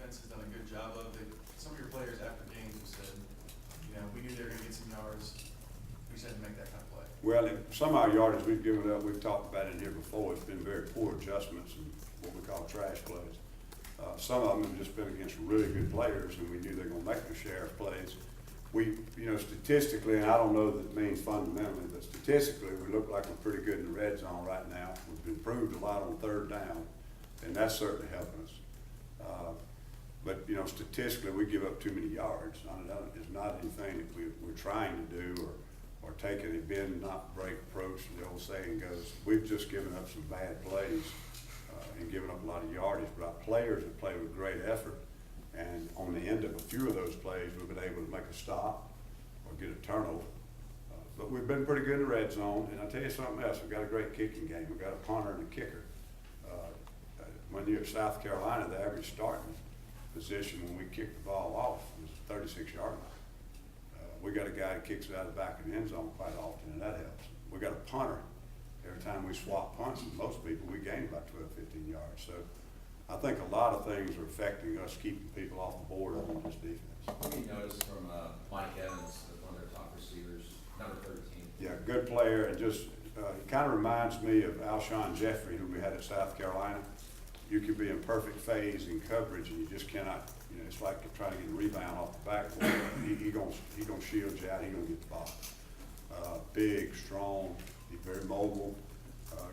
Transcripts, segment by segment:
defense has done a good job of. Some of your players after games have said, you know, we knew they were going to get some yards. We just had to make that kind of play. Well, some of our yardage we've given up, we've talked about it here before, it's been very poor adjustments and what we call trash plays. Some of them have just been against really good players, and we knew they were going to make their share of plays. We, you know, statistically, and I don't know that it means fundamentally, but statistically, we look like we're pretty good in the red zone right now. We've improved a lot on third down, and that's certainly helping us. But, you know, statistically, we give up too many yards. It's not anything that we're trying to do or taking a bend, not break approach, the old saying goes. We've just given up some bad plays and given up a lot of yardage, but our players have played with great effort. And on the end of a few of those plays, we've been able to make a stop or get a turnover. But we've been pretty good in the red zone. And I'll tell you something else, we've got a great kicking game. We've got a punter and a kicker. When you're at South Carolina, the average starting position when we kick the ball off was 36-yard line. We got a guy that kicks it out of the back of the end zone quite often, and that helps. We got a punter. Every time we swap punts with most people, we gain about 12, 15 yards. So I think a lot of things are affecting us keeping people off the board on this defense. What do you notice from Mike Evans, one of their top receivers, number 13? Yeah, good player, and just he kind of reminds me of Alshon Jeffrey, who we had at South Carolina. You could be in perfect phase in coverage, and you just cannot. You know, it's like trying to get a rebound off the backboard. He gonna shield you out. He gonna get the ball. Big, strong. He's very mobile.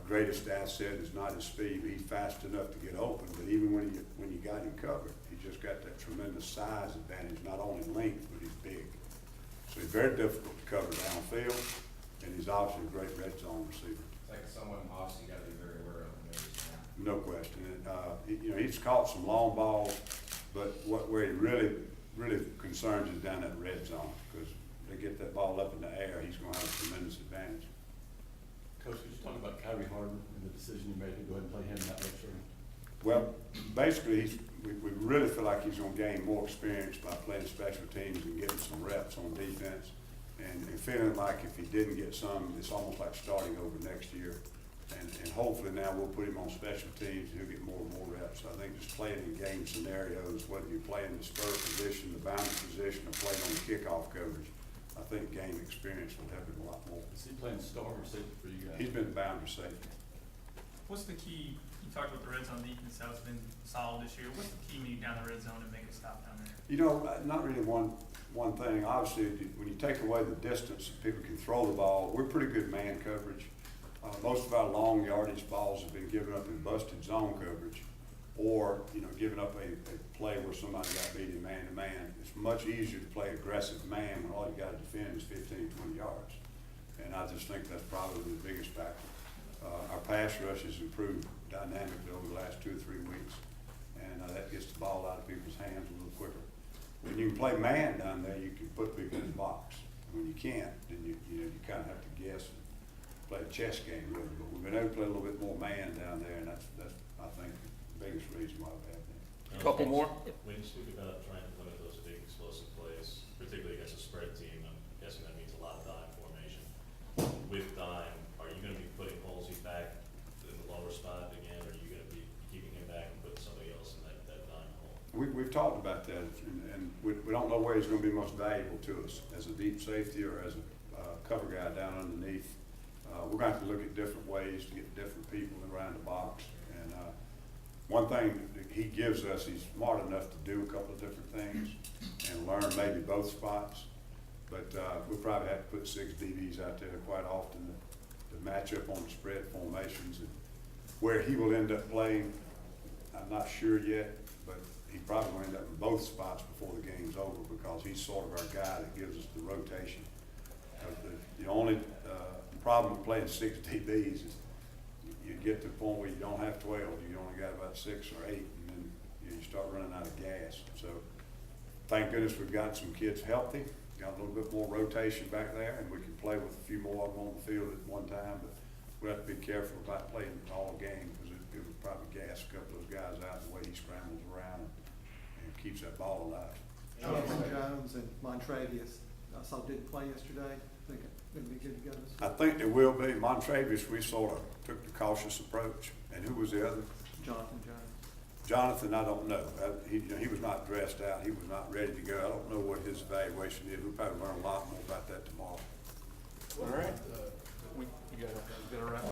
Greatest asset is not his speed. He's fast enough to get open, but even when you got him covered, he just got that tremendous size advantage. Not only length, but he's big. So he's very difficult to cover downfield, and he's obviously a great red zone receiver. It's like someone obviously got to be very aware of him. No question. And, you know, he's caught some long balls, but where he really concerns is down that red zone, because they get that ball up in the air, he's going to have a tremendous advantage. Coach, could you talk about Kyrie Harden and the decision you made to go ahead and play him in that red shirt? Well, basically, we really feel like he's going to gain more experience by playing special teams and getting some reps on defense, and feeling like if he didn't get some, it's almost like starting over next year. And hopefully now we'll put him on special teams and he'll get more and more reps. So I think just playing in game scenarios, whether you're playing the spur position, the boundary position, or playing on the kickoff coverage, I think game experience will help him a lot more. Is he playing star or safety for you guys? He's been boundary safety. What's the key? You talked about the red zone defense, how it's been solid this year. What's the key when you down the red zone and make a stop down there? You know, not really one thing. Obviously, when you take away the distance, people can throw the ball. We're pretty good man coverage. Most of our long yardage balls have been given up in busted zone coverage, or, you know, giving up a play where somebody got beat in man to man. It's much easier to play aggressive man when all you got to defend is 15, 20 yards. And I just think that's probably the biggest factor. Our pass rush has improved dynamically over the last 2 or 3 weeks, and that gets the ball out of people's hands a little quicker. When you can play man down there, you can put people in the box. When you can't, then you kind of have to guess and play a chess game with them. But we've been able to play a little bit more man down there, and that's I think the biggest reason why we have that. Couple more. When you speak about trying to limit those big explosive plays, particularly against a spread team, I'm guessing that means a lot of dime formation. With dime, are you going to be putting Halsey back in the lower spot again, or are you going to be keeping him back and putting somebody else in that dime hole? We've talked about that, and we don't know where he's going to be most valuable to us, as a deep safety or as a cover guy down underneath. We're going to have to look at different ways to get different people around the box. And one thing that he gives us, he's smart enough to do a couple of different things and learn maybe both spots. But we probably have to put 6 DBs out there quite often to match up on the spread formations. And where he will end up playing, I'm not sure yet, but he probably will end up in both spots before the game's over, because he's sort of our guy that gives us the rotation. The only problem with playing 6 DBs is you get to the point where you don't have 12, you only got about 6 or 8, and then you start running out of gas. So thank goodness we've got some kids healthy, got a little bit more rotation back there, and we can play with a few more of them on the field at one time, but we have to be careful about playing all game, because it would probably gas a couple of those guys out the way he scrambles around and keeps that ball alive. Jonathan Jones and Montravius, I saw didn't play yesterday. I think it's going to be good to go this week. I think there will be. Montravius, we sort of took the cautious approach. And who was the other? Jonathan Jones. Jonathan, I don't know. He was not dressed out. He was not ready to go. I don't know what his evaluation is. We'll probably learn a lot more about that tomorrow.